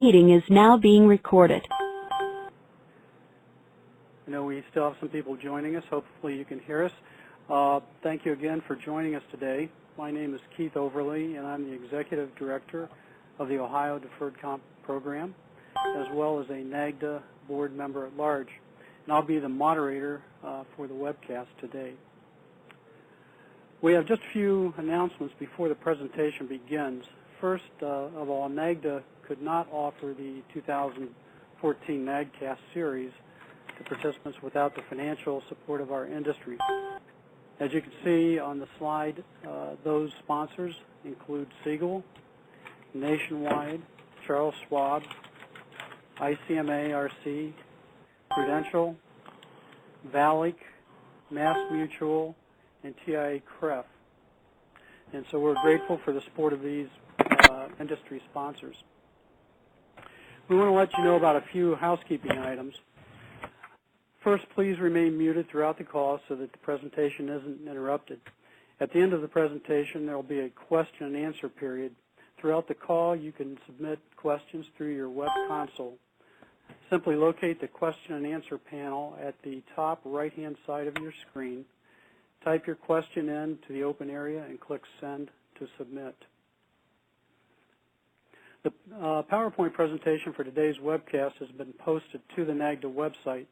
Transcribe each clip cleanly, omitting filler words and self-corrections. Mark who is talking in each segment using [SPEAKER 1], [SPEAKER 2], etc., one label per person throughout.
[SPEAKER 1] Meeting is now being recorded.
[SPEAKER 2] I know we still have some people joining us. Hopefully you can hear us. Thank you again for joining us today. My name is Keith Overly, and I'm the Executive Director of the Ohio Deferred Comp Program, as well as a NAGDA board member at large. And I'll be the moderator for the webcast today. We have just a few announcements before the presentation begins. First of all, NAGDA could not offer the 2014 NAGDCAST series to participants without the financial support of our industry. As you can see on the slide, those sponsors include Siegel, Nationwide, Charles Schwab, ICMA-RC, Prudential, Valic, Mass Mutual, and TIA-CREF. And so we're grateful for the support of these industry sponsors. We want to let you know about a few housekeeping items. First, please remain muted throughout the call so that the presentation isn't interrupted. At the end of the presentation, there will be a question and answer period. Throughout the call, you can submit questions through your web console. Simply locate the question and answer panel at the top right-hand side of your screen. Type your question into the open area and click Send to submit. The PowerPoint presentation for today's webcast has been posted to the NAGDA website.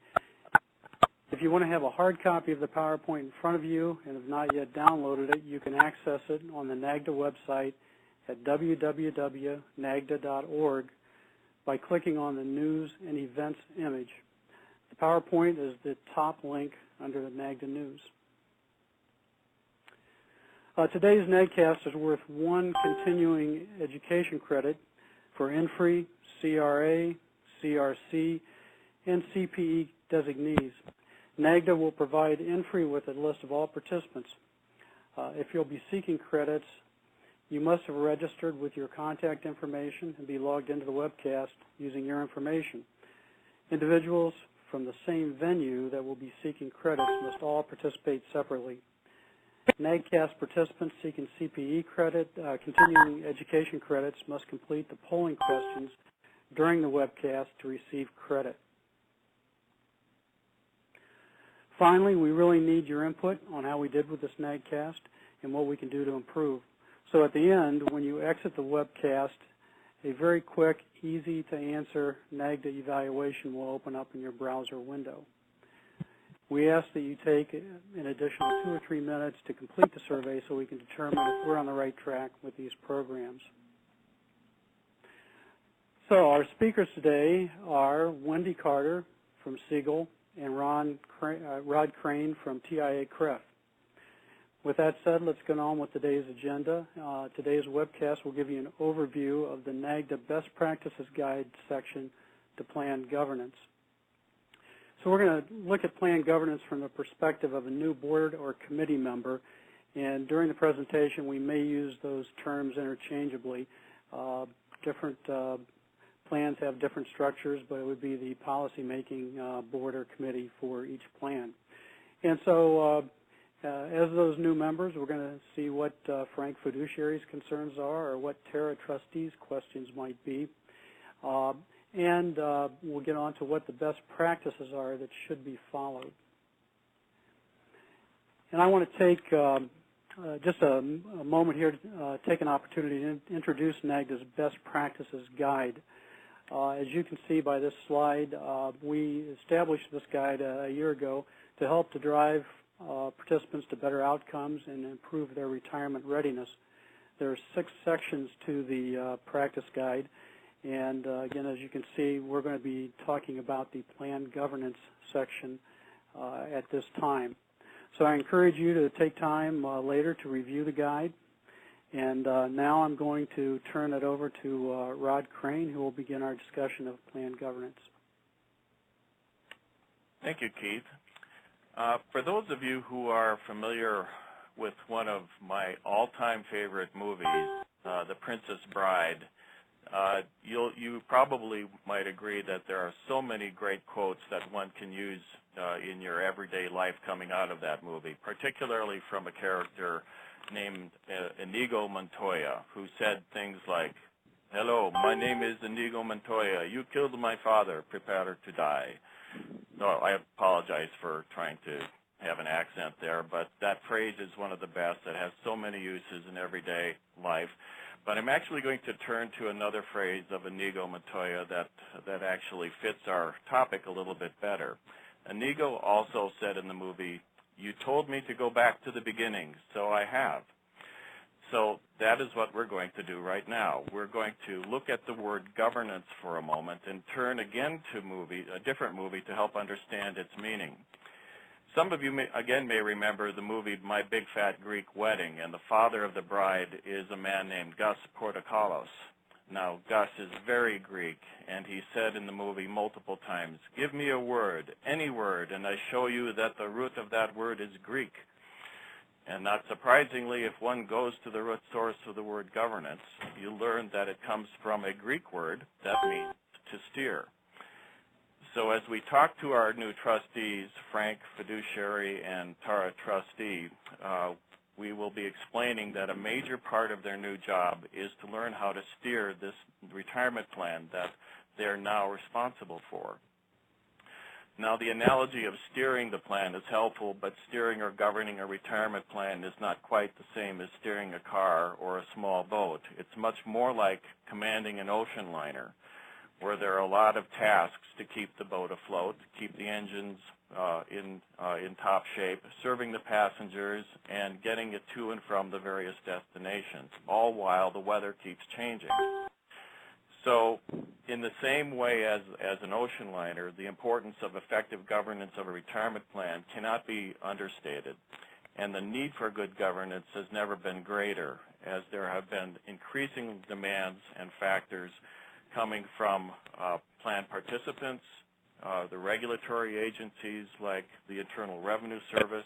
[SPEAKER 2] If you want to have a hard copy of the PowerPoint in front of you and have not yet downloaded it, you can access it on the NAGDA website at www.nagda.org by clicking on the News and Events image. The PowerPoint is the top link under the NAGDA News. Today's NAGDCAST is worth one continuing education credit for INFRI, CRA, CRC, and CPE designees. NAGDA will provide INFRI with a list of all participants. If you'll be seeking credits, you must have registered with your contact information and be logged into the webcast using your information. Individuals from the same venue that will be seeking credits must all participate separately. NAGDCAST participants seeking CPE credit, continuing education credits, must complete the polling questions during the webcast to receive credit. Finally, we really need your input on how we did with this NAGDCAST and what we can do to improve. So at the end, when you exit the webcast, a very quick, easy-to-answer NAGDA evaluation will open up in your browser window. We ask that you take an additional 2 or 3 minutes to complete the survey so we can determine if we're on the right track with these programs. So our speakers today are Wendy Carter from Siegel and Rod Crane from TIA-CREF. With that said, let's get on with today's agenda. Today's webcast will give you an overview of the NAGDA Best Practices Guide section to Plan Governance. So we're going to look at plan governance from the perspective of a new board or committee member, and during the presentation we may use those terms interchangeably. Different plans have different structures, but it would be the policy-making board or committee for each plan. And so as those new members, we're going to see what Frank Fiduciary's concerns are or what Terra trustees' questions might be. And we'll get on to what the best practices are that should be followed. And I want to take just a moment here to take an opportunity to introduce NAGDA's Best Practices Guide. As you can see by this slide, we established this guide a year ago to help to drive participants to better outcomes and improve their retirement readiness. There are 6 sections to the practice guide. And again, as you can see, we're going to be talking about the plan governance section at this time. So I encourage you to take time later to review the guide. And now I'm going to turn it over to Rod Crane, who will begin our discussion of plan governance.
[SPEAKER 3] Thank you, Keith. For those of you who are familiar with one of my all-time favorite movies, The Princess Bride, you probably might agree that there are so many great quotes that one can use in your everyday life coming out of that movie, particularly from a character named Inigo Montoya, who said things like, Hello, my name is Inigo Montoya. You killed my father. Prepare to die. No, I apologize for trying to have an accent there, but that phrase is one of the best. It has so many uses in everyday life. But I'm actually going to turn to another phrase of Inigo Montoya that actually fits our topic a little bit better. Inigo also said in the movie, "You told me to go back to the beginning, so I have." So that is what we're going to do right now. We're going to look at the word governance for a moment and turn again to a different movie to help understand its meaning. Some of you may remember the movie My Big Fat Greek Wedding, and the father of the bride is a man named Gus Portokalos. Now, Gus is very Greek, and he said in the movie multiple times, "Give me a word, any word, and I show you that the root of that word is Greek." And not surprisingly, if one goes to the root source of the word governance, you learn that it comes from a Greek word that means to steer. So as we talk to our new trustees, Frank, fiduciary, and Tara, trustee, we will be explaining that a major part of their new job is to learn how to steer this retirement plan that they're now responsible for. Now, the analogy of steering the plan is helpful, but steering or governing a retirement plan is not quite the same as steering a car or a small boat. It's much more like commanding an ocean liner, where there are a lot of tasks to keep the boat afloat, keep the engines in top shape, serving the passengers, and getting it to and from the various destinations, all while the weather keeps changing. So in the same way as an ocean liner, the importance of effective governance of a retirement plan cannot be understated. And the need for good governance has never been greater, as there have been increasing demands and factors coming from plan participants, the regulatory agencies like the Internal Revenue Service,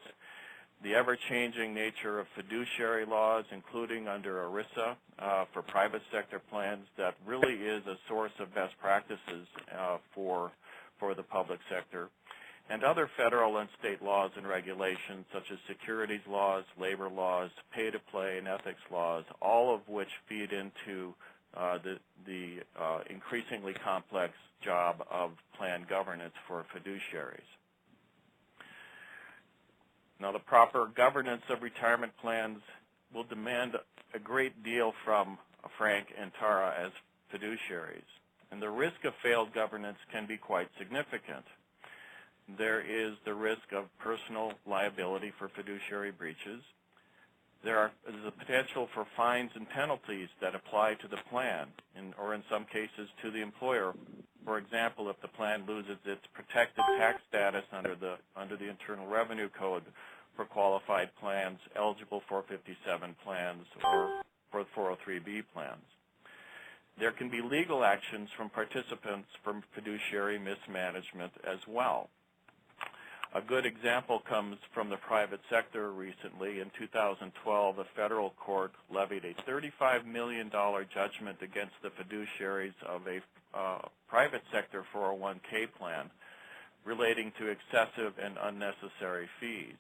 [SPEAKER 3] the ever-changing nature of fiduciary laws, including under ERISA for private sector plans, that really is a source of best practices for the public sector, and other federal and state laws and regulations such as securities laws, labor laws, pay-to-play, and ethics laws, all of which feed into the increasingly complex job of plan governance for fiduciaries. Now, the proper governance of retirement plans will demand a great deal from Frank and Tara as fiduciaries, and the risk of failed governance can be quite significant. There is the risk of personal liability for fiduciary breaches. There is the potential for fines and penalties that apply to the plan, or in some cases to the employer. For example, if the plan loses its protected tax status under the Internal Revenue Code for qualified plans eligible for 57 plans or for 403B plans. There can be legal actions from participants from fiduciary mismanagement as well. A good example comes from the private sector recently. In 2012, a federal court levied a $35 million judgment against the fiduciaries of a private sector 401k plan relating to excessive and unnecessary fees.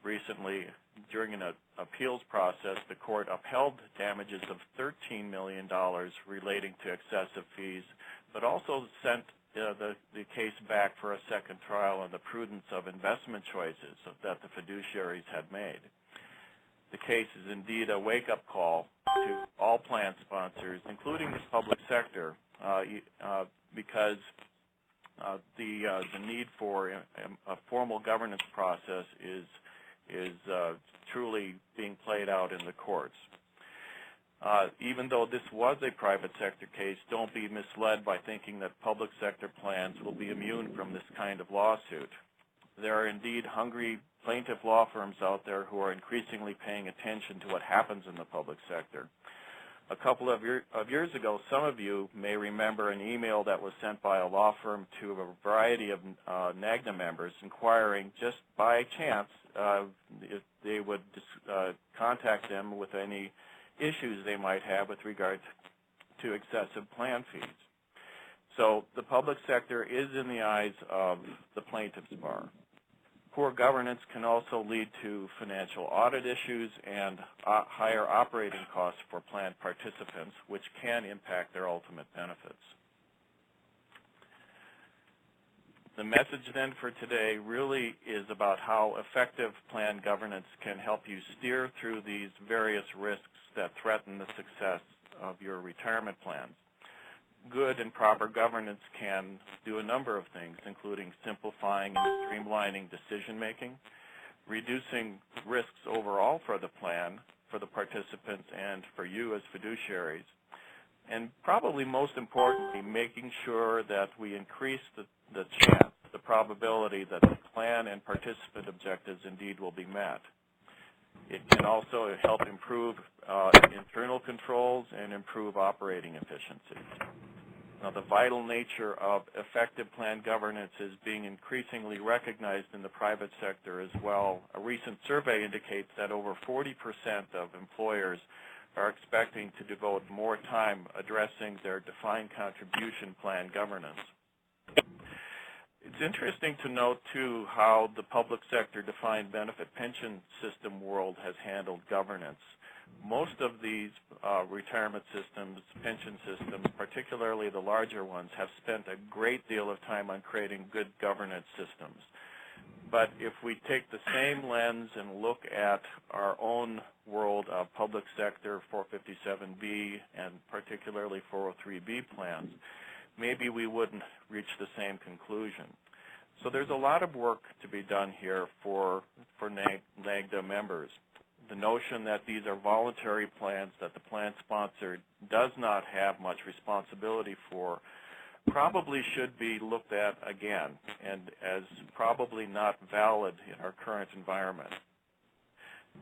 [SPEAKER 3] Recently, during an appeals process, the court upheld damages of $13 million relating to excessive fees, but also sent the case back for a second trial on the prudence of investment choices that the fiduciaries had made. The case is indeed a wake-up call to all plan sponsors, including the public sector, because the need for a formal governance process is truly being played out in the courts. Even though this was a private sector case, don't be misled by thinking that public sector plans will be immune from this kind of lawsuit. There are indeed hungry plaintiff law firms out there who are increasingly paying attention to what happens in the public sector. A couple of years ago, some of you may remember an email that was sent by a law firm to a variety of NAGDA members inquiring just by chance if they would contact them with any issues they might have with regard to excessive plan fees. So the public sector is in the eyes of the plaintiff's bar. Poor governance can also lead to financial audit issues and higher operating costs for plan participants, which can impact their ultimate benefits. The message then for today really is about how effective plan governance can help you steer through these various risks that threaten the success of your retirement plans. Good and proper governance can do a number of things, including simplifying and streamlining decision-making, reducing risks overall for the plan, for the participants, and for you as fiduciaries, and probably most importantly, making sure that we increase the chance, the probability that the plan and participant objectives indeed will be met. It can also help improve internal controls and improve operating efficiency. Now, the vital nature of effective plan governance is being increasingly recognized in the private sector as well. A recent survey indicates that over 40% of employers are expecting to devote more time addressing their defined contribution plan governance. It's interesting to note, too, how the public sector defined benefit pension system world has handled governance. Most of these retirement systems, pension systems, particularly the larger ones, have spent a great deal of time on creating good governance systems. But if we take the same lens and look at our own world of public sector 457B and particularly 403B plans, maybe we wouldn't reach the same conclusion. So there's a lot of work to be done here for NAGDA members. The notion that these are voluntary plans that the plan sponsor does not have much responsibility for probably should be looked at again and as probably not valid in our current environment.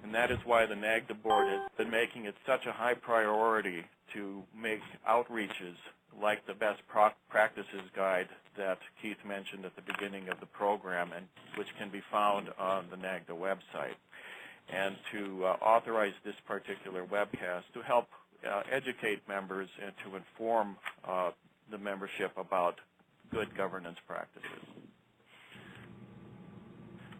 [SPEAKER 3] And that is why the NAGDA board has been making it such a high priority to make outreaches like the best practices guide that Keith mentioned at the beginning of the program, and which can be found on the NAGDA website, and to authorize this particular webcast to help educate members and to inform the membership about good governance practices.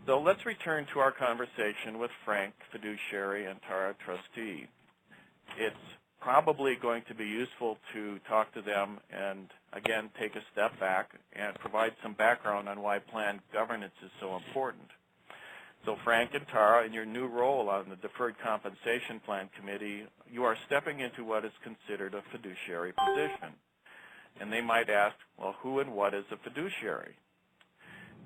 [SPEAKER 3] So let's return to our conversation with Frank, fiduciary, and Tara, trustee. It's probably going to be useful to talk to them and, again, take a step back and provide some background on why plan governance is so important. So Frank and Tara, in your new role on the Deferred Compensation Plan Committee, you are stepping into what is considered a fiduciary position. And they might ask, well, who and what is a fiduciary?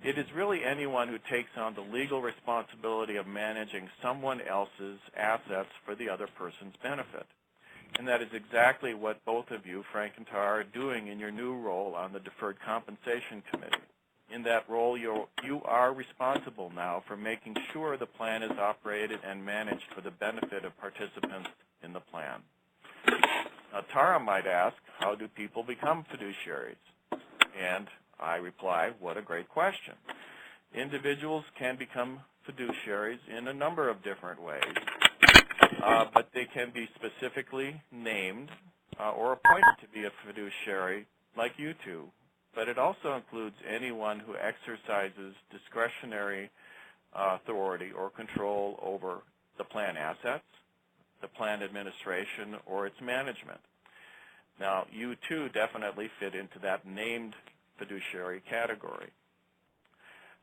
[SPEAKER 3] It is really anyone who takes on the legal responsibility of managing someone else's assets for the other person's benefit. And that is exactly what both of you, Frank and Tara, are doing in your new role on the Deferred Compensation Committee. In that role, you are responsible now for making sure the plan is operated and managed for the benefit of participants in the plan. Now, Tara might ask, how do people become fiduciaries? And I reply, what a great question. Individuals can become fiduciaries in a number of different ways, but they can be specifically named or appointed to be a fiduciary like you two. But it also includes anyone who exercises discretionary authority or control over the plan assets, the plan administration, or its management. Now, you too definitely fit into that named fiduciary category.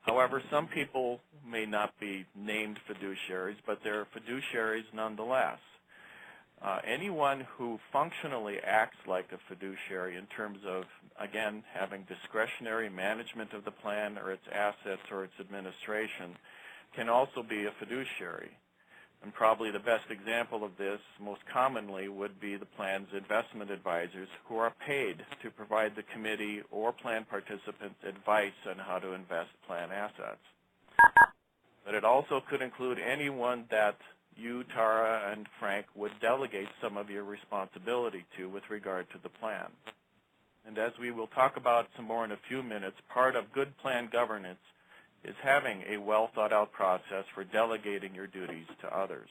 [SPEAKER 3] However, some people may not be named fiduciaries, but they're fiduciaries nonetheless. Anyone who functionally acts like a fiduciary in terms of, again, having discretionary management of the plan or its assets or its administration can also be a fiduciary. And probably the best example of this, most commonly, would be the plan's investment advisors who are paid to provide the committee or plan participants advice on how to invest plan assets. But it also could include anyone that you, Tara, and Frank would delegate some of your responsibility to with regard to the plan. And as we will talk about some more in a few minutes, part of good plan governance is having a well-thought-out process for delegating your duties to others.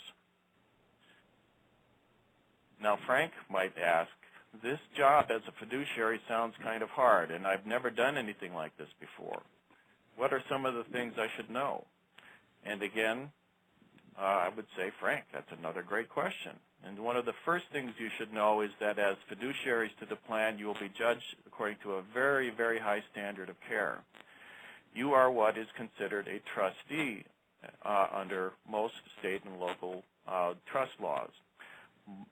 [SPEAKER 3] Now, Frank might ask, this job as a fiduciary sounds kind of hard, and I've never done anything like this before. What are some of the things I should know? And again, I would say, Frank, that's another great question. And one of the first things you should know is that as fiduciaries to the plan, you will be judged according to a very, very high standard of care. You are what is considered a trustee under most state and local trust laws.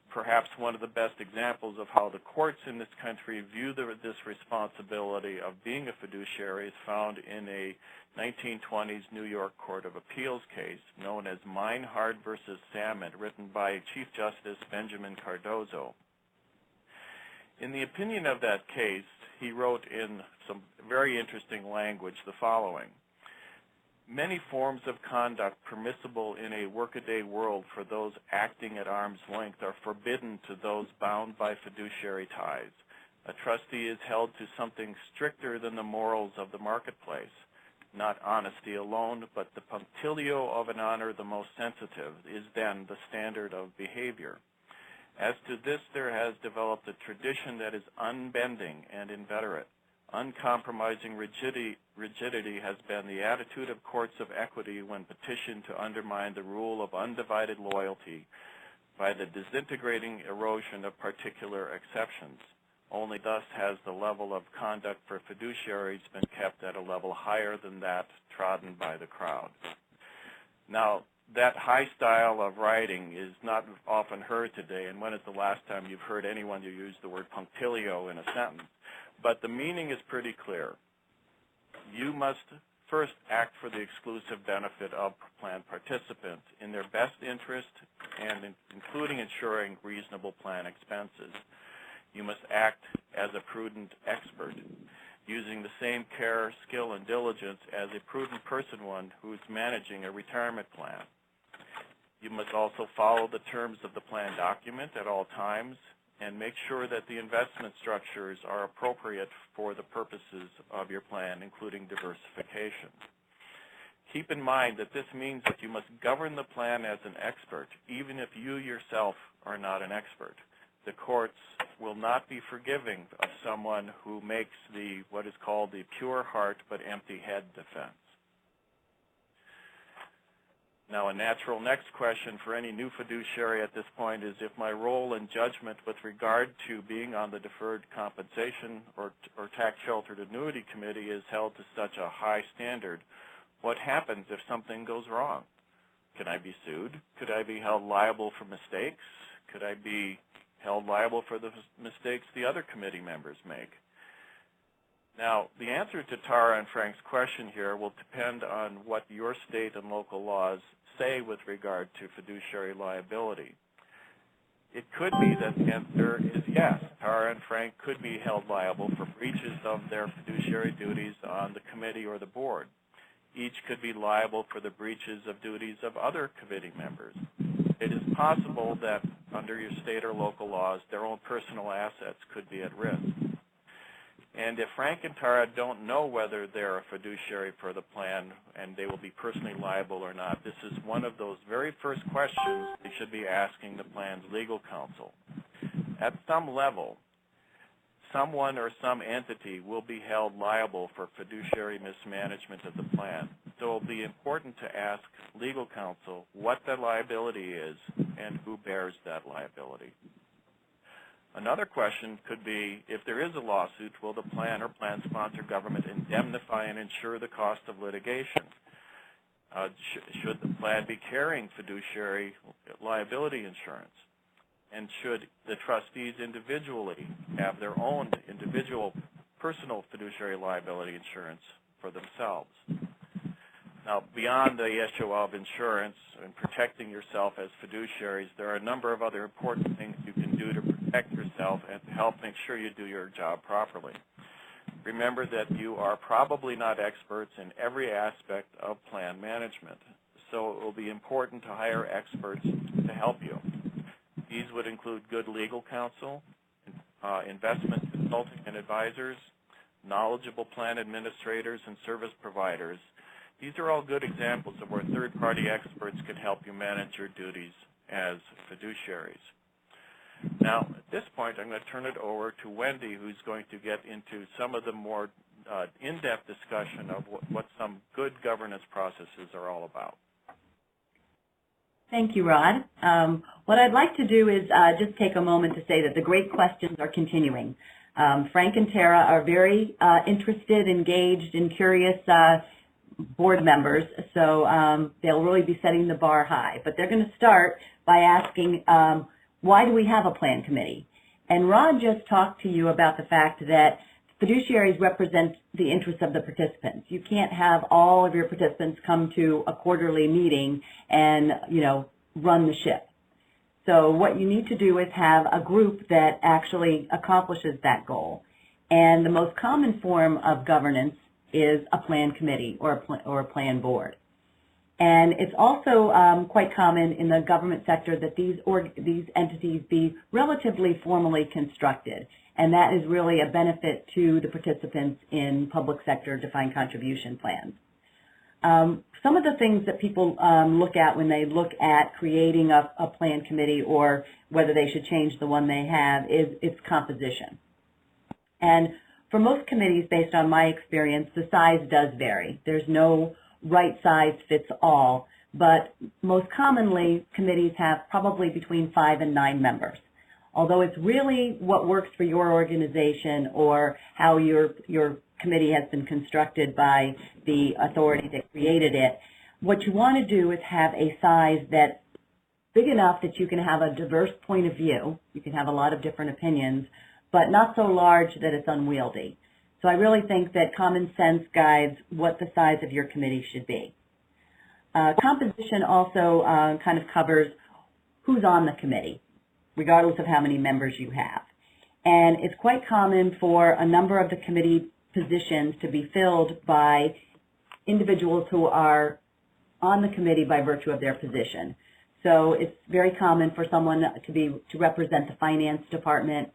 [SPEAKER 3] Perhaps one of the best examples of how the courts in this country view this responsibility of being a fiduciary is found in a 1920s New York Court of Appeals case known as Meinhard versus Salmon, written by Chief Justice Benjamin Cardozo. In the opinion of that case, he wrote in some very interesting language the following: many forms of conduct permissible in a workaday world for those acting at arm's length are forbidden to those bound by fiduciary ties. A trustee is held to something stricter than the morals of the marketplace. Not honesty alone, but the punctilio of an honor the most sensitive is then the standard of behavior. As to this, there has developed a tradition that is unbending and inveterate. Uncompromising rigidity has been the attitude of courts of equity when petitioned to undermine the rule of undivided loyalty by the disintegrating erosion of particular exceptions. Only thus has the level of conduct for fiduciaries been kept at a level higher than that trodden by the crowd. Now, that high style of writing is not often heard today, and when is the last time you've heard anyone use the word punctilio in a sentence? But the meaning is pretty clear. You must first act for the exclusive benefit of plan participants in their best interest and including ensuring reasonable plan expenses. You must act as a prudent expert, using the same care, skill, and diligence as a prudent person who is managing a retirement plan. You must also follow the terms of the plan document at all times and make sure that the investment structures are appropriate for the purposes of your plan, including diversification. Keep in mind that this means that you must govern the plan as an expert, even if you yourself are not an expert. The courts will not be forgiving of someone who makes what is called the pure heart but empty head defense. Now, a natural next question for any new fiduciary at this point is, if my role and judgment with regard to being on the Deferred Compensation or Tax-Sheltered Annuity Committee is held to such a high standard, what happens if something goes wrong? Can I be sued? Could I be held liable for mistakes? Could I be held liable for the mistakes the other committee members make? Now, the answer to Tara and Frank's question here will depend on what your state and local laws say with regard to fiduciary liability. It could be that the answer is yes. Tara and Frank could be held liable for breaches of their fiduciary duties on the committee or the board. Each could be liable for the breaches of duties of other committee members. It is possible that under your state or local laws, their own personal assets could be at risk. And if Frank and Tara don't know whether they're a fiduciary for the plan and they will be personally liable or not, this is one of those very first questions they should be asking the plan's legal counsel. At some level, someone or some entity will be held liable for fiduciary mismanagement of the plan. So it will be important to ask legal counsel what that liability is and who bears that liability. Another question could be, if there is a lawsuit, will the plan or plan sponsor government indemnify and insure the cost of litigation? Should the plan be carrying fiduciary liability insurance? And should the trustees individually have their own individual personal fiduciary liability insurance for themselves? Now, beyond the issue of insurance and protecting yourself as fiduciaries, there are a number of other important things you can do to protect yourself and to help make sure you do your job properly. Remember that you are probably not experts in every aspect of plan management, so it will be important to hire experts to help you. These would include good legal counsel, investment consulting and advisors, knowledgeable plan administrators, and service providers. These are all good examples of where third-party experts can help you manage your duties as fiduciaries. Now, at this point, I'm going to turn it over to Wendy, who's going to get into some of the more in-depth discussion of what some good governance processes are all about.
[SPEAKER 4] Thank you, Rod. What I'd like to do is just take a moment to say that the great questions are continuing. Frank and Tara are very interested, engaged, and curious board members, so they'll really be setting the bar high. But they're going to start by asking, why do we have a plan committee? And Rod just talked to you about the fact that fiduciaries represent the interests of the participants. You can't have all of your participants come to a quarterly meeting and, run the ship. So what you need to do is have a group that actually accomplishes that goal. And the most common form of governance is a plan committee or a plan board. And it's also quite common in the government sector that these entities be relatively formally constructed. And that is really a benefit to the participants in public sector defined contribution plans. Some of the things that people look at when they look at creating a plan committee or whether they should change the one they have is its composition. And for most committees, based on my experience, the size does vary. There's no right size fits all, but most commonly committees have probably between 5 and 9 members. Although it's really what works for your organization or how your committee has been constructed by the authority that created it, what you want to do is have a size that's big enough that you can have a diverse point of view. You can have a lot of different opinions, but not so large that it's unwieldy. So I really think that common sense guides what the size of your committee should be. Composition also kind of covers who's on the committee, regardless of how many members you have. And it's quite common for a number of the committee positions to be filled by individuals who are on the committee by virtue of their position. So it's very common for someone to represent the finance department,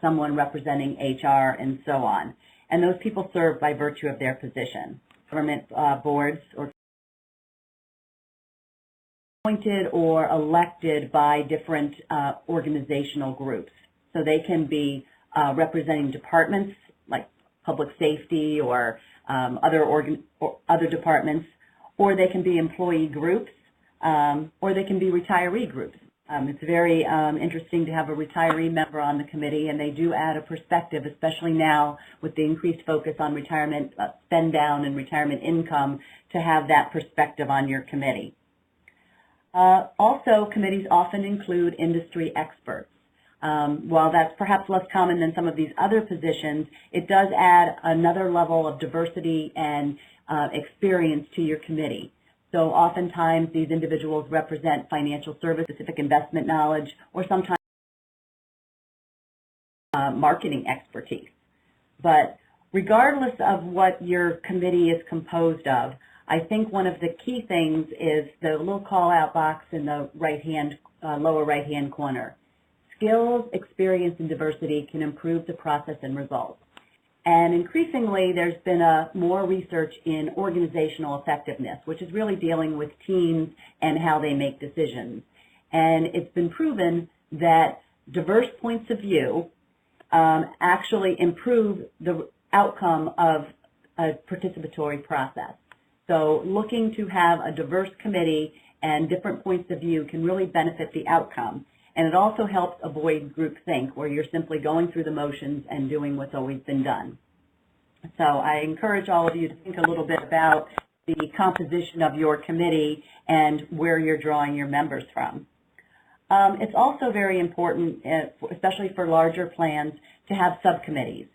[SPEAKER 4] someone representing HR, and so on. And those people serve by virtue of their position. Government boards or appointed or elected by different organizational groups. So they can be representing departments like public safety or other departments, or they can be employee groups, or they can be retiree groups. It's very interesting to have a retiree member on the committee, and they do add a perspective, especially now with the increased focus on retirement spend down and retirement income, to have that perspective on your committee. Also, committees often include industry experts. While that's perhaps less common than some of these other positions, it does add another level of diversity and experience to your committee. So oftentimes these individuals represent financial service, specific investment knowledge, or sometimes marketing expertise. But regardless of what your committee is composed of, I think one of the key things is the little call-out box in the lower right-hand corner. Skills, experience, and diversity can improve the process and results. And increasingly, there's been more research in organizational effectiveness, which is really dealing with teams and how they make decisions. And it's been proven that diverse points of view actually improve the outcome of a participatory process. So looking to have a diverse committee and different points of view can really benefit the outcome. And it also helps avoid groupthink, where you're simply going through the motions and doing what's always been done. So I encourage all of you to think a little bit about the composition of your committee and where you're drawing your members from. It's also very important, especially for larger plans, to have subcommittees.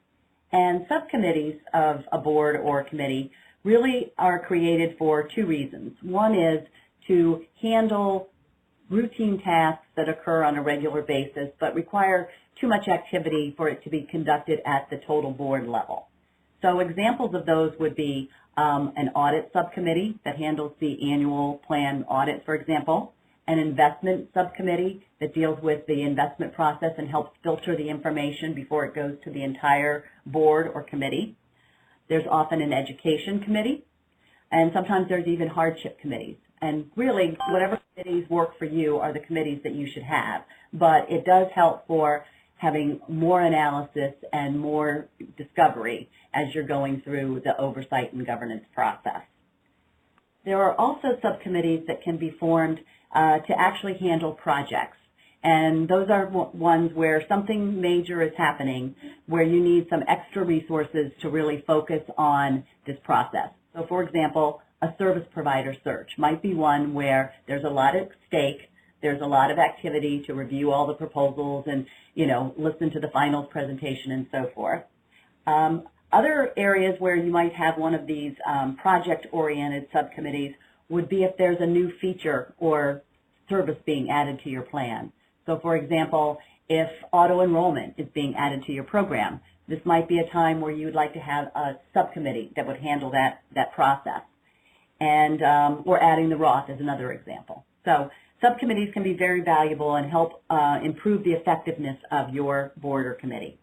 [SPEAKER 4] And subcommittees of a board or a committee really are created for two reasons. One is to handle routine tasks that occur on a regular basis but require too much activity for it to be conducted at the total board level. So examples of those would be an audit subcommittee that handles the annual plan audit, for example, an investment subcommittee that deals with the investment process and helps filter the information before it goes to the entire board or committee. There's often an education committee, and sometimes there's even hardship committees. And really, whatever committees work for you are the committees that you should have. But it does help for having more analysis and more discovery as you're going through the oversight and governance process. There are also subcommittees that can be formed to actually handle projects. And those are ones where something major is happening, where you need some extra resources to really focus on this process. So for example, a service provider search might be one where there's a lot at stake, there's a lot of activity to review all the proposals and, listen to the finals presentation and so forth. Other areas where you might have one of these project-oriented subcommittees would be if there's a new feature or service being added to your plan. So for example, if auto-enrollment is being added to your program, this might be a time where you would like to have a subcommittee that would handle that process. And or adding the Roth is another example. So subcommittees can be very valuable and help improve the effectiveness of your board or committee.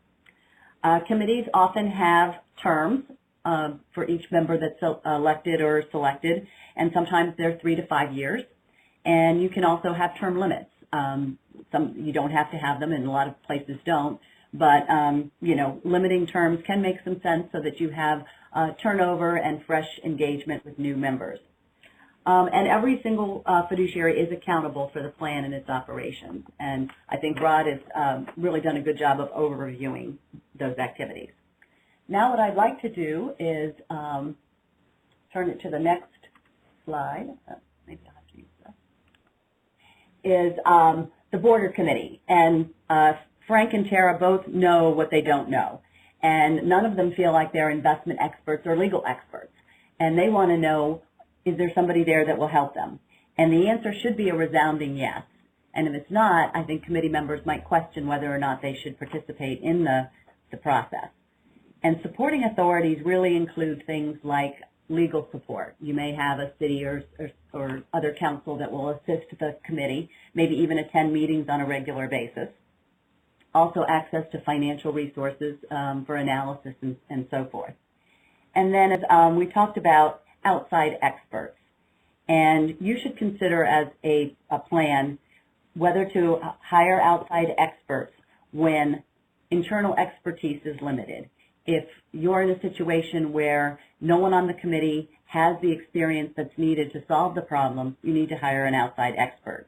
[SPEAKER 4] Committees often have terms for each member that's elected or selected, and sometimes they're 3 to 5 years. And you can also have term limits. You don't have to have them, and a lot of places don't. But limiting terms can make some sense so that you have turnover and fresh engagement with new members. And every single fiduciary is accountable for the plan and its operations. And I think Rod has really done a good job of overviewing those activities. Now what I'd like to do is turn it to the next slide. Maybe I'll have to use this. Is the board or committee. And Frank and Tara both know what they don't know. And none of them feel like they're investment experts or legal experts. And they want to know, is there somebody there that will help them? And the answer should be a resounding yes. And if it's not, I think committee members might question whether or not they should participate in the process. And supporting authorities really include things like legal support. You may have a city or other council that will assist the committee, maybe even attend meetings on a regular basis. Also access to financial resources for analysis and so forth. And then as we talked about outside experts. And you should consider as a plan whether to hire outside experts when internal expertise is limited. If you're in a situation where no one on the committee has the experience that's needed to solve the problem, you need to hire an outside expert.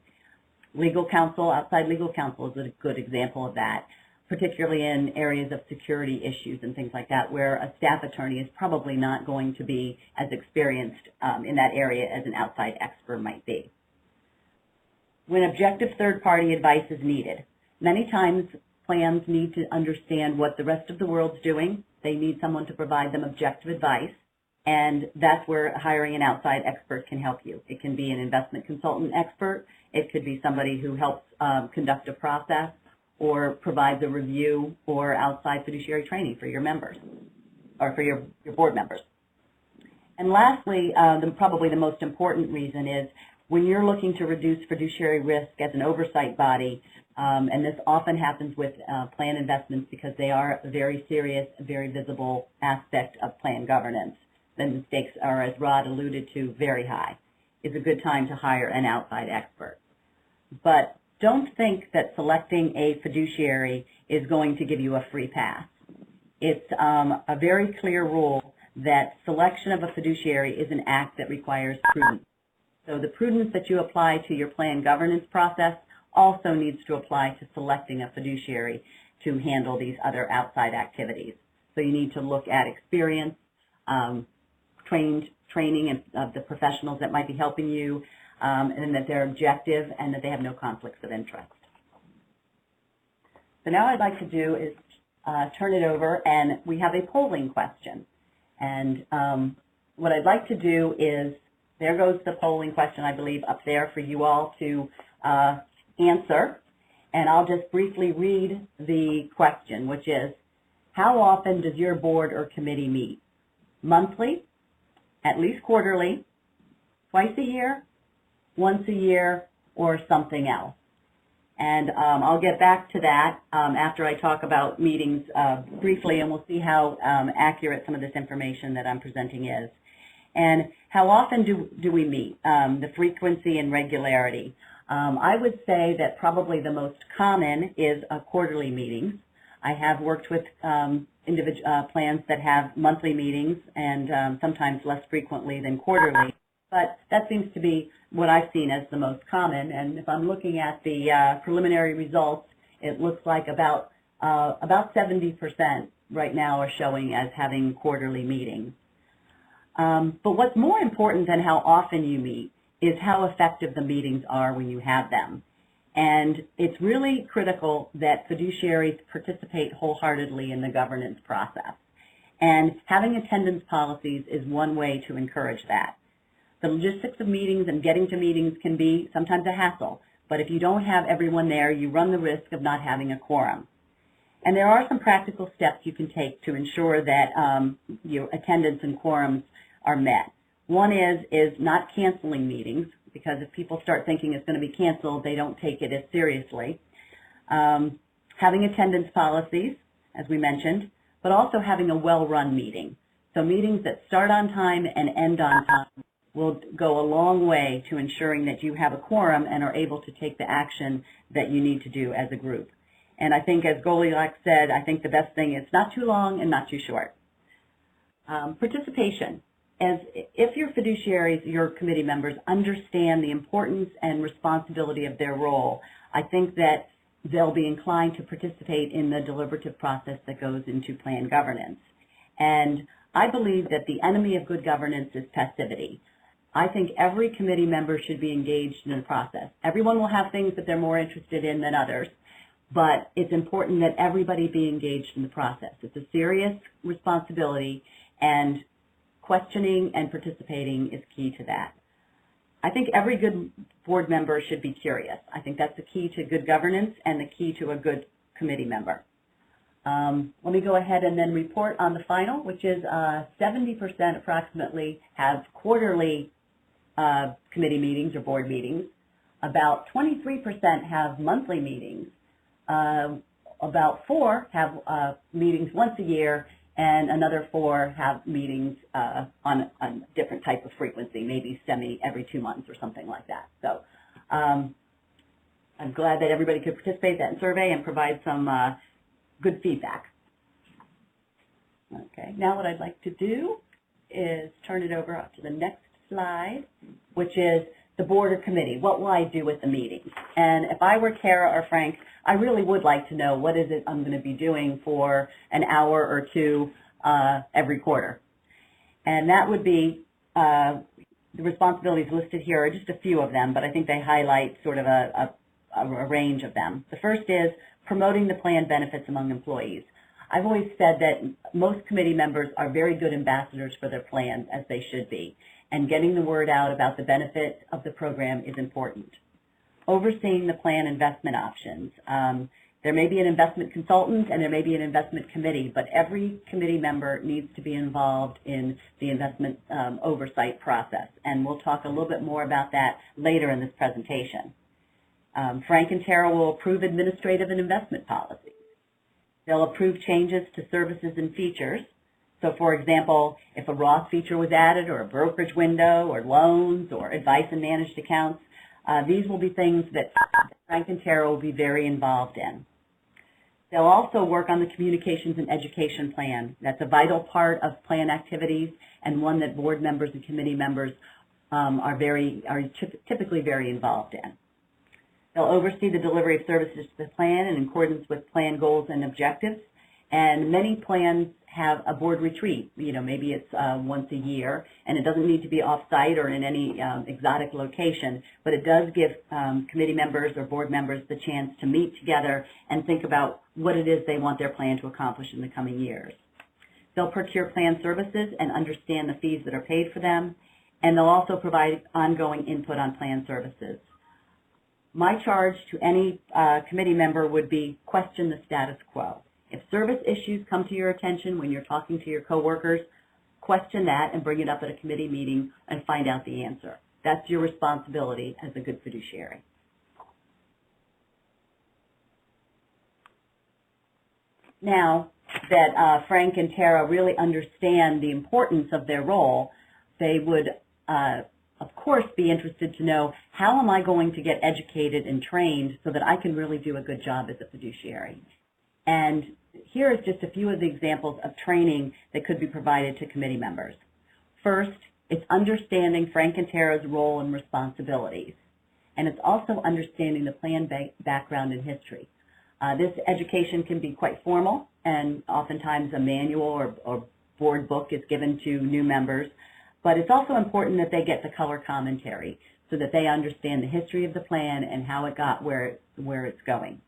[SPEAKER 4] Legal counsel, outside legal counsel is a good example of that, particularly in areas of security issues and things like that, where a staff attorney is probably not going to be as experienced in that area as an outside expert might be. When objective third-party advice is needed, many times plans need to understand what the rest of the world's doing. They need someone to provide them objective advice, and that's where hiring an outside expert can help you. It can be an investment consultant expert. It could be somebody who helps conduct a process or provides a review or outside fiduciary training for your members or for your board members. And lastly, probably the most important reason is when you're looking to reduce fiduciary risk as an oversight body, and this often happens with plan investments because they are a very serious, very visible aspect of plan governance, then the stakes are, as Rod alluded to, very high. It's a good time to hire an outside expert. But don't think that selecting a fiduciary is going to give you a free pass. It's a very clear rule that selection of a fiduciary is an act that requires prudence. So the prudence that you apply to your plan governance process also needs to apply to selecting a fiduciary to handle these other outside activities. So you need to look at experience, training of the professionals that might be helping you, and that they're objective and that they have no conflicts of interest. So now what I'd like to do is turn it over, and we have a polling question. And what I'd like to do is, there goes the polling question, I believe, up there for you all to answer. And I'll just briefly read the question, which is, how often does your board or committee meet? Monthly, at least quarterly, twice a year, once a year, or something else? And I'll get back to that after I talk about meetings briefly, and we'll see how accurate some of this information that I'm presenting is. And how often do we meet? The frequency and regularity. I would say that probably the most common is quarterly meetings. I have worked with plans that have monthly meetings and sometimes less frequently than quarterly. But that seems to be what I've seen as the most common. And if I'm looking at the preliminary results, it looks like about 70% right now are showing as having quarterly meetings. But what's more important than how often you meet is how effective the meetings are when you have them. And it's really critical that fiduciaries participate wholeheartedly in the governance process. And having attendance policies is one way to encourage that. The logistics of meetings and getting to meetings can be sometimes a hassle, but if you don't have everyone there, you run the risk of not having a quorum. And there are some practical steps you can take to ensure that your attendance and quorums are met. One is not canceling meetings, because if people start thinking it's going to be canceled, they don't take it as seriously. Having attendance policies, as we mentioned, but also having a well-run meeting. So meetings that start on time and end on time will go a long way to ensuring that you have a quorum and are able to take the action that you need to do as a group. And I think, as Goldilocks said, I think the best thing is not too long and not too short. Participation. As if your fiduciaries, your committee members, understand the importance and responsibility of their role, I think that they'll be inclined to participate in the deliberative process that goes into plan governance. And I believe that the enemy of good governance is passivity. I think every committee member should be engaged in the process. Everyone will have things that they're more interested in than others, but it's important that everybody be engaged in the process. It's a serious responsibility, and questioning and participating is key to that. I think every good board member should be curious. I think that's the key to good governance and the key to a good committee member. Let me go ahead and then report on the final, which is 70% approximately have quarterly committee meetings or board meetings. About 23% have monthly meetings. About 4 have meetings once a year, and another 4 have meetings on a different type of frequency, maybe every 2 months or something like that. So I'm glad that everybody could participate in that survey and provide some good feedback. Okay, now what I'd like to do is turn it over to the next slide, which is the board or committee. What will I do with the meetings? And if I were Tara or Frank, I really would like to know what is it I'm going to be doing for an hour or 2 every quarter. And that would be, the responsibilities listed here are just a few of them, but I think they highlight sort of a range of them. The first is promoting the plan benefits among employees. I've always said that most committee members are very good ambassadors for their plans, as they should be, and getting the word out about the benefits of the program is important. Overseeing the plan investment options. There may be an investment consultant and there may be an investment committee, but every committee member needs to be involved in the investment oversight process, and we'll talk a little bit more about that later in this presentation. Frank and Tara will approve administrative and investment policies. They'll approve changes to services and features. So, for example, if a Roth feature was added, or a brokerage window, or loans, or advice and managed accounts, these will be things that Frank and Tara will be very involved in. They'll also work on the communications and education plan. That's a vital part of plan activities, and one that board members and committee members are typically very involved in. They'll oversee the delivery of services to the plan in accordance with plan goals and objectives. And many plans have a board retreat. You know, maybe it's once a year, and it doesn't need to be off-site or in any exotic location, but it does give committee members or board members the chance to meet together and think about what it is they want their plan to accomplish in the coming years. They'll procure plan services and understand the fees that are paid for them, and they'll also provide ongoing input on plan services. My charge to any committee member would be question the status quo. If service issues come to your attention when you're talking to your coworkers, question that and bring it up at a committee meeting and find out the answer. That's your responsibility as a good fiduciary. Now that Frank and Tara really understand the importance of their role, they would of course be interested to know, how am I going to get educated and trained so that I can really do a good job as a fiduciary? And here is just a few of the examples of training that could be provided to committee members. First, It's understanding Frank and Tara's role and responsibilities. And it's also understanding the plan background and history. This education can be quite formal, and oftentimes a manual or board book is given to new members, but it's also important that they get the color commentary so that they understand the history of the plan and how it got where it's going.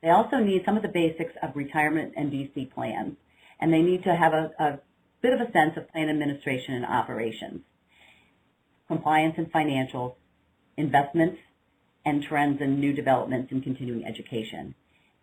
[SPEAKER 4] They also need some of the basics of retirement and DC plans, and they need to have a bit of a sense of plan administration and operations, compliance and financials, investments, and trends and new developments in continuing education.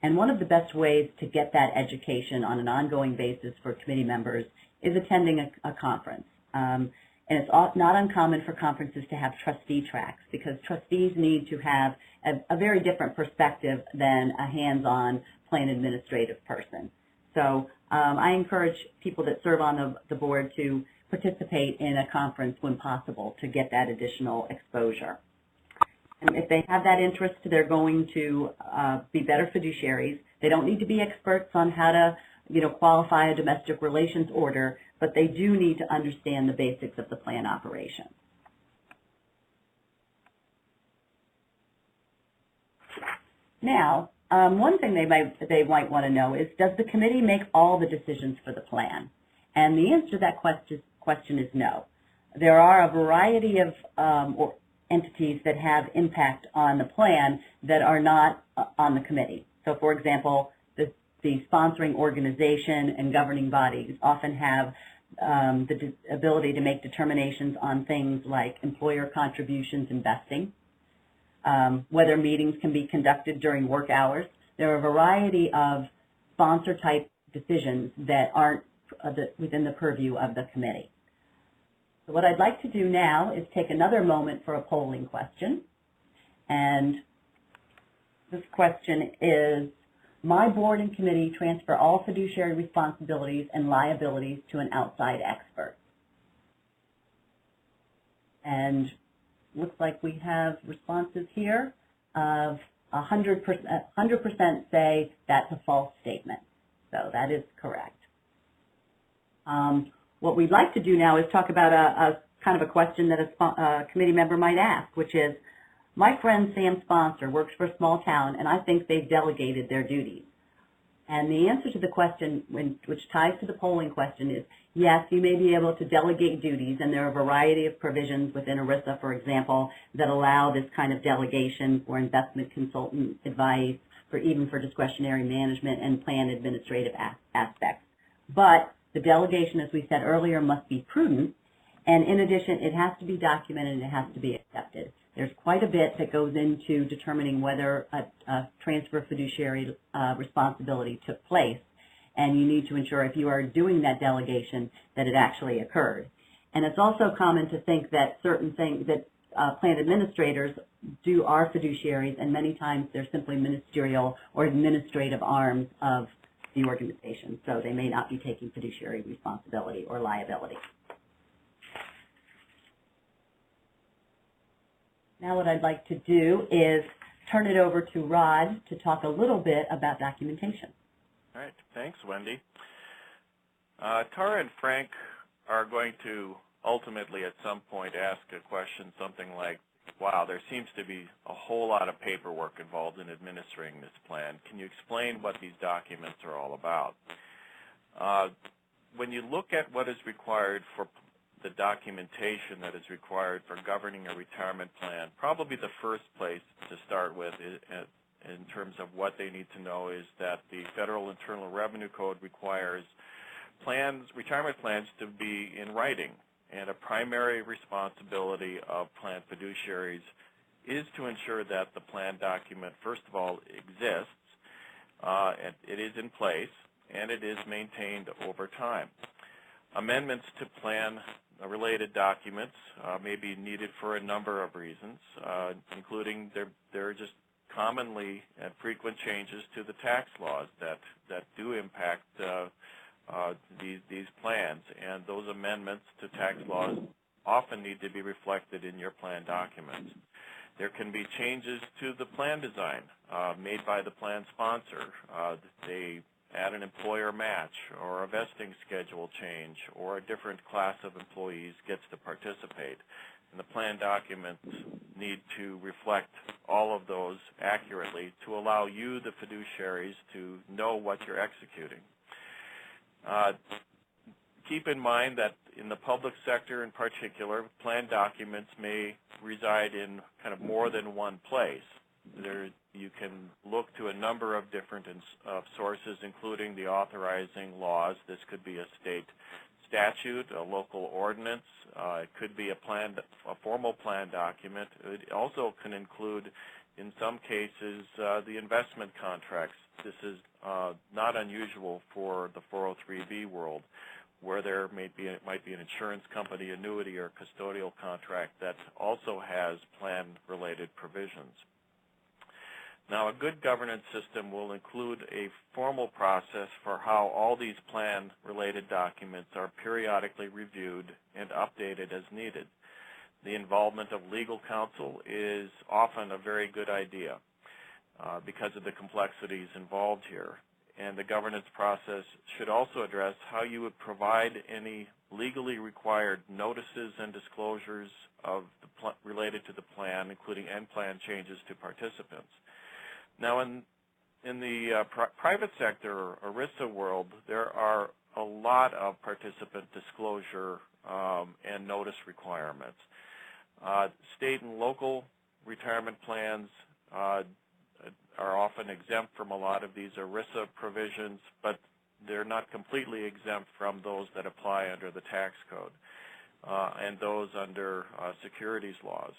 [SPEAKER 4] And one of the best ways to get that education on an ongoing basis for committee members is attending a conference. And it's not uncommon for conferences to have trustee tracks because trustees need to have a very different perspective than a hands-on plan administrative person. So I encourage people that serve on the board to participate in a conference when possible to get that additional exposure. And if they have that interest, they're going to be better fiduciaries. They don't need to be experts on how to, qualify a domestic relations order, but they do need to understand the basics of the plan operation. Now, one thing they might want to know is, does the committee make all the decisions for the plan? And the answer to that question is no. There are a variety of entities that have impact on the plan that are not on the committee. So, for example, the sponsoring organization and governing bodies often have the ability to make determinations on things like employer contributions and vesting, whether meetings can be conducted during work hours. There are a variety of sponsor-type decisions that aren't within the purview of the committee. So what I'd like to do now is take another moment for a polling question. And this question is, my board and committee transfer all fiduciary responsibilities and liabilities to an outside expert. And looks like we have responses here of 100% say that's a false statement. So that is correct. What we'd like to do now is talk about a kind of a question that a committee member might ask, which is, my friend Sam Sponsor works for a small town, and I think they've delegated their duties. And the answer to the question, which ties to the polling question, is yes, you may be able to delegate duties, and there are a variety of provisions within ERISA, for example, that allow this kind of delegation for investment consultant advice, even for discretionary management and plan administrative aspects. But the delegation, as we said earlier, must be prudent, and in addition, it has to be documented and it has to be accepted. There's quite a bit that goes into determining whether a transfer of fiduciary responsibility took place, and you need to ensure, if you are doing that delegation, that it actually occurred. And it's also common to think that certain things that plan administrators are fiduciaries, and many times they're simply ministerial or administrative arms of the organization, so they may not be taking fiduciary responsibility or liability. Now what I'd like to do is turn it over to Rod to talk a little bit about documentation.
[SPEAKER 3] All right. Thanks, Wendy. Tara and Frank are going to ultimately at some point ask a question something like, wow, there seems to be a whole lot of paperwork involved in administering this plan. Can you explain what these documents are all about? When you look at what is required for the documentation that is required for governing a retirement plan, probably the first place to start with in terms of what they need to know is that the Federal Internal Revenue Code requires retirement plans to be in writing, and a primary responsibility of plan fiduciaries is to ensure that the plan document, first of all, exists, and it is in place, and it is maintained over time. Amendments to plan-related documents may be needed for a number of reasons, including there are just commonly and frequent changes to the tax laws that do impact these plans, and those amendments to tax laws often need to be reflected in your plan documents. There can be changes to the plan design made by the plan sponsor. They add an employer match or a vesting schedule change or a different class of employees gets to participate. And the plan documents need to reflect all of those accurately to allow you, the fiduciaries, to know what you're executing. Keep in mind that in the public sector in particular, plan documents may reside in kind of more than one place. You can look to a number of different sources, including the authorizing laws. This could be a state statute, a local ordinance. It could be a formal plan document. It also can include, in some cases, the investment contracts. This is not unusual for the 403B world, where there might be an insurance company, annuity, or custodial contract that also has plan-related provisions. Now, a good governance system will include a formal process for how all these plan-related documents are periodically reviewed and updated as needed. The involvement of legal counsel is often a very good idea because of the complexities involved here. And the governance process should also address how you would provide any legally required notices and disclosures related to the plan, including end plan changes to participants. Now, in the private sector or ERISA world, there are a lot of participant disclosure and notice requirements. State and local retirement plans are often exempt from a lot of these ERISA provisions, but they're not completely exempt from those that apply under the tax code and those under securities laws.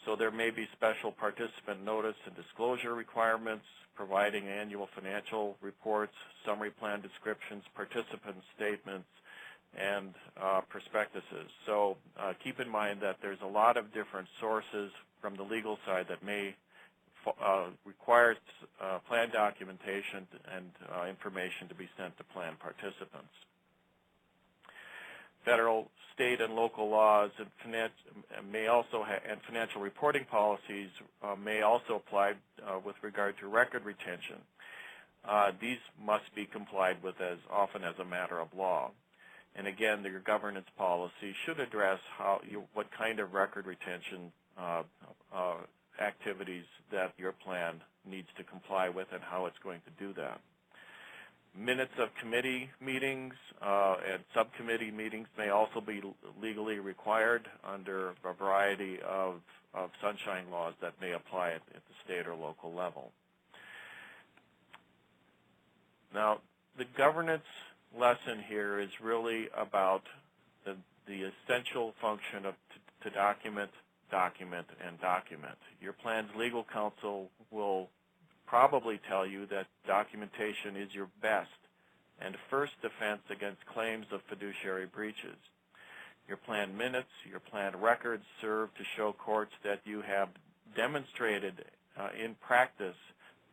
[SPEAKER 3] So there may be special participant notice and disclosure requirements, providing annual financial reports, summary plan descriptions, participant statements, and prospectuses. So keep in mind that there's a lot of different sources from the legal side that may require plan documentation and information to be sent to plan participants. Federal, state, and local laws and financial reporting policies may also apply with regard to record retention. These must be complied with as often as a matter of law. And again, your governance policy should address what kind of record retention activities that your plan needs to comply with and how it's going to do that. Minutes of committee meetings and subcommittee meetings may also be legally required under a variety of sunshine laws that may apply at the state or local level. Now, the governance lesson here is really about the essential function of to document, and document. Your plan's legal counsel will probably tell you that documentation is your best and first defense against claims of fiduciary breaches. Your plan minutes, your plan records serve to show courts that you have demonstrated in practice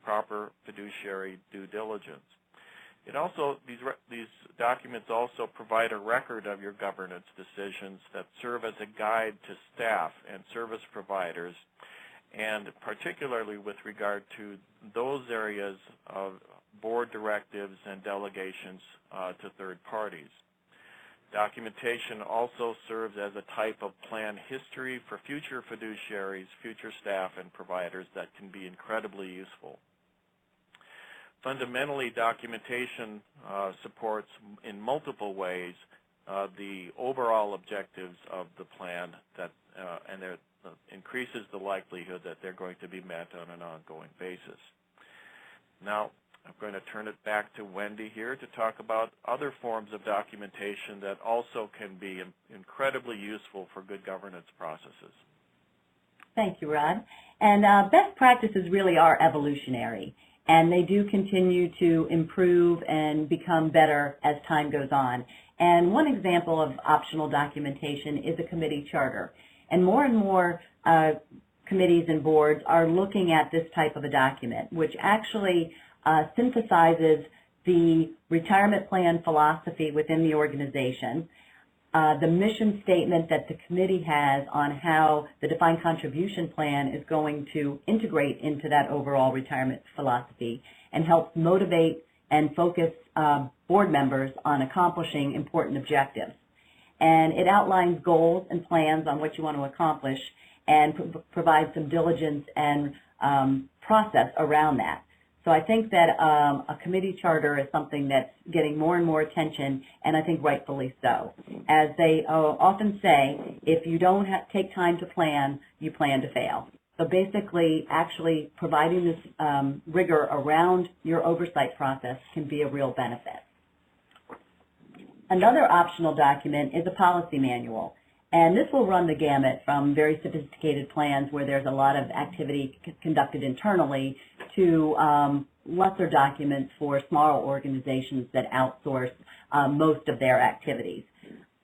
[SPEAKER 3] proper fiduciary due diligence. These documents also provide a record of your governance decisions that serve as a guide to staff and service providers, and particularly with regard to those areas of board directives and delegations to third parties. Documentation also serves as a type of plan history for future fiduciaries, future staff, and providers that can be incredibly useful. Fundamentally, documentation supports in multiple ways the overall objectives of the plan and increases the likelihood that they're going to be met on an ongoing basis. Now, I'm going to turn it back to Wendy here to talk about other forms of documentation that also can be incredibly useful for good governance processes.
[SPEAKER 4] Thank you, Rod. And best practices really are evolutionary, and they do continue to improve and become better as time goes on. And one example of optional documentation is a committee charter. And more committees and boards are looking at this type of a document, which actually synthesizes the retirement plan philosophy within the organization, the mission statement that the committee has on how the defined contribution plan is going to integrate into that overall retirement philosophy and help motivate and focus board members on accomplishing important objectives. And it outlines goals and plans on what you want to accomplish and provides some diligence and process around that. So I think that a committee charter is something that's getting more and more attention, and I think rightfully so. As they often say, if you don't take time to plan, you plan to fail. So basically, actually providing this rigor around your oversight process can be a real benefit. Another optional document is a policy manual. And this will run the gamut from very sophisticated plans where there's a lot of activity conducted internally to lesser documents for smaller organizations that outsource most of their activities.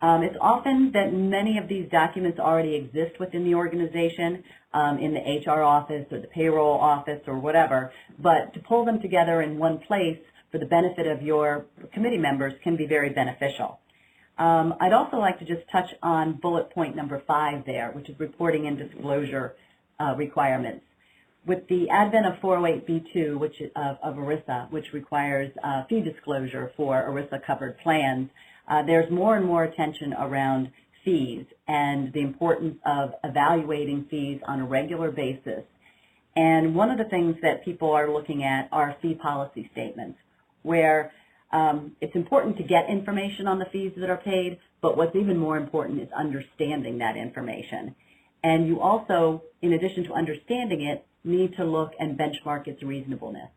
[SPEAKER 4] It's often that many of these documents already exist within the organization in the HR office or the payroll office or whatever, but to pull them together in one place for the benefit of your committee members can be very beneficial. I'd also like to just touch on bullet point number 5 there, which is reporting and disclosure requirements. With the advent of 408B2 of ERISA, which requires fee disclosure for ERISA-covered plans, there's more and more attention around fees and the importance of evaluating fees on a regular basis. And one of the things that people are looking at are fee policy statements, where it's important to get information on the fees that are paid, but what's even more important is understanding that information. And you also, in addition to understanding it, need to look and benchmark its reasonableness.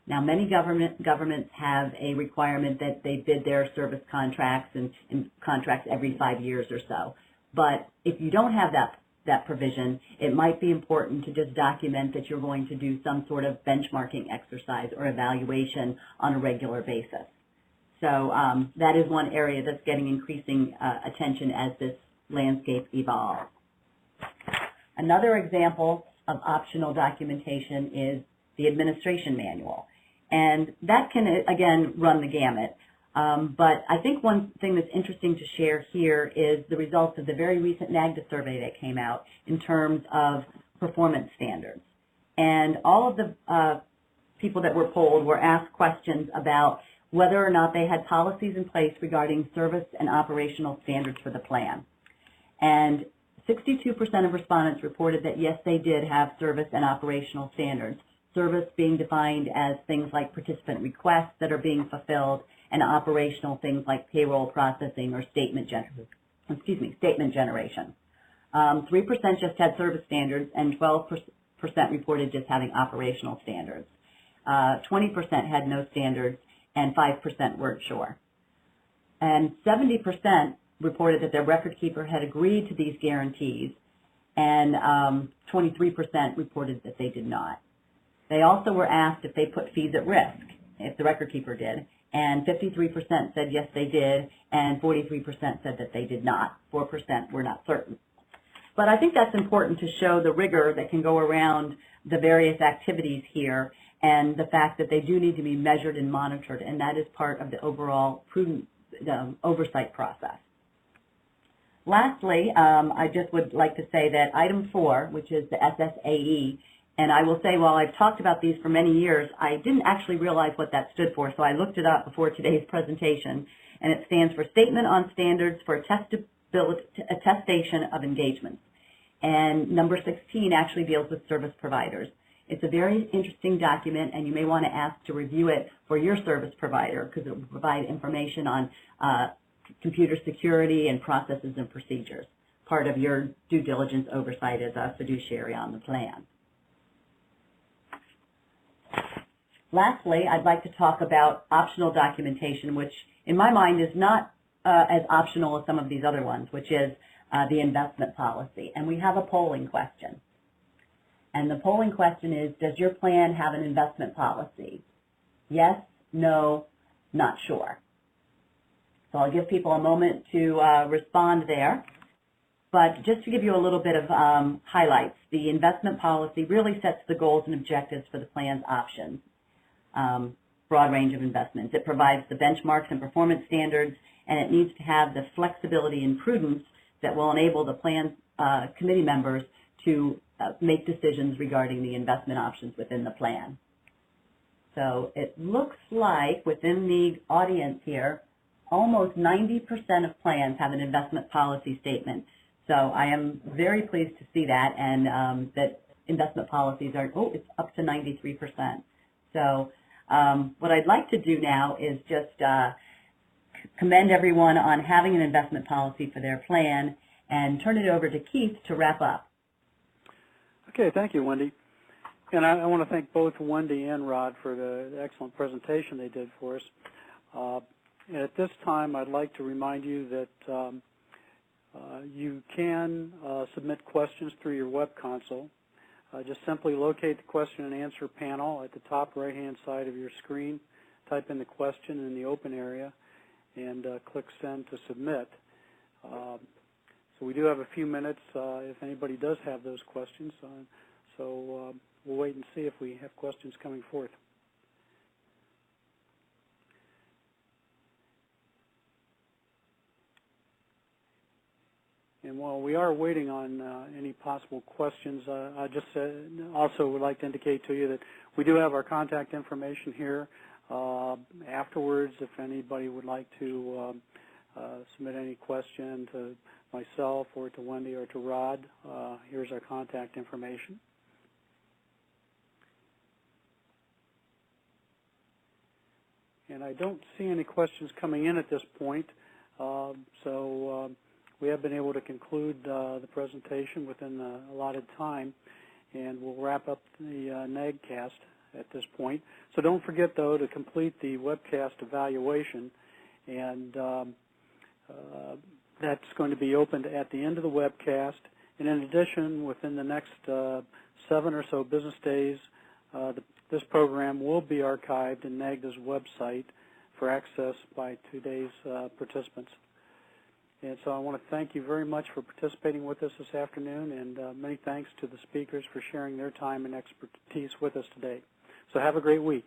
[SPEAKER 4] Now, many governments have a requirement that they bid their service contracts and contracts every 5 years or so. But if you don't have that provision, it might be important to just document that you're going to do some sort of benchmarking exercise or evaluation on a regular basis. So that is one area that's getting increasing attention as this landscape evolves. Another example of optional documentation is the administration manual. And that can, again, run the gamut. But I think one thing that's interesting to share here is the results of the very recent NAGDA survey that came out in terms of performance standards. And all of the people that were polled were asked questions about whether or not they had policies in place regarding service and operational standards for the plan. And 62% of respondents reported that yes, they did have service and operational standards. Service being defined as things like participant requests that are being fulfilled, and operational things like payroll processing or statement generation. 3% just had service standards, and 12% reported just having operational standards. 20% had no standards, and 5% weren't sure. And 70% reported that their record keeper had agreed to these guarantees, and 23% reported that they did not. They also were asked if they put fees at risk, if the record keeper did, and 53% said yes they did, and 43% said that they did not. 4% were not certain. But I think that's important to show the rigor that can go around the various activities here and the fact that they do need to be measured and monitored, and that is part of the overall prudent oversight process. Lastly, I just would like to say that item 4, which is the SSAE, and I will say while I've talked about these for many years, I didn't actually realize what that stood for, so I looked it up before today's presentation, and it stands for Statement on Standards for Attestation of Engagements. And number 16 actually deals with service providers. It's a very interesting document, and you may want to ask to review it for your service provider because it will provide information on computer security and processes and procedures, part of your due diligence oversight as a fiduciary on the plan. Lastly, I'd like to talk about optional documentation, which in my mind is not as optional as some of these other ones, which is the investment policy. And we have a polling question. And the polling question is, does your plan have an investment policy? Yes, no, not sure. So I'll give people a moment to respond there. But just to give you a little bit of highlights, the investment policy really sets the goals and objectives for the plan's options, broad range of investments. It provides the benchmarks and performance standards, and it needs to have the flexibility and prudence that will enable the plan committee members to make decisions regarding the investment options within the plan. So it looks like within the audience here, almost 90% of plans have an investment policy statement. So I am very pleased to see that, and that investment policies are, it's up to 93%. So what I'd like to do now is just commend everyone on having an investment policy for their plan and turn it over to Keith to wrap up.
[SPEAKER 2] Okay, thank you, Wendy. And I want to thank both Wendy and Rod for the excellent presentation they did for us. At this time, I'd like to remind you that you can submit questions through your web console. Just simply locate the question and answer panel at the top right-hand side of your screen, type in the question in the open area, and click Send to submit. So we do have a few minutes if anybody does have those questions. So we'll wait and see if we have questions coming forth. And while we are waiting on any possible questions, I just also would like to indicate to you that we do have our contact information here. Afterwards, if anybody would like to submit any question to myself or to Wendy or to Rod, here's our contact information. And I don't see any questions coming in at this point, so we have been able to conclude the presentation within the allotted time, and we'll wrap up the NAGCAST at this point. So don't forget, though, to complete the webcast evaluation, and that's going to be opened at the end of the webcast. And in addition, within the next 7 or so business days, this program will be archived in NAGDA's website for access by today's participants. And so I want to thank you very much for participating with us this afternoon, and many thanks to the speakers for sharing their time and expertise with us today. So have a great week.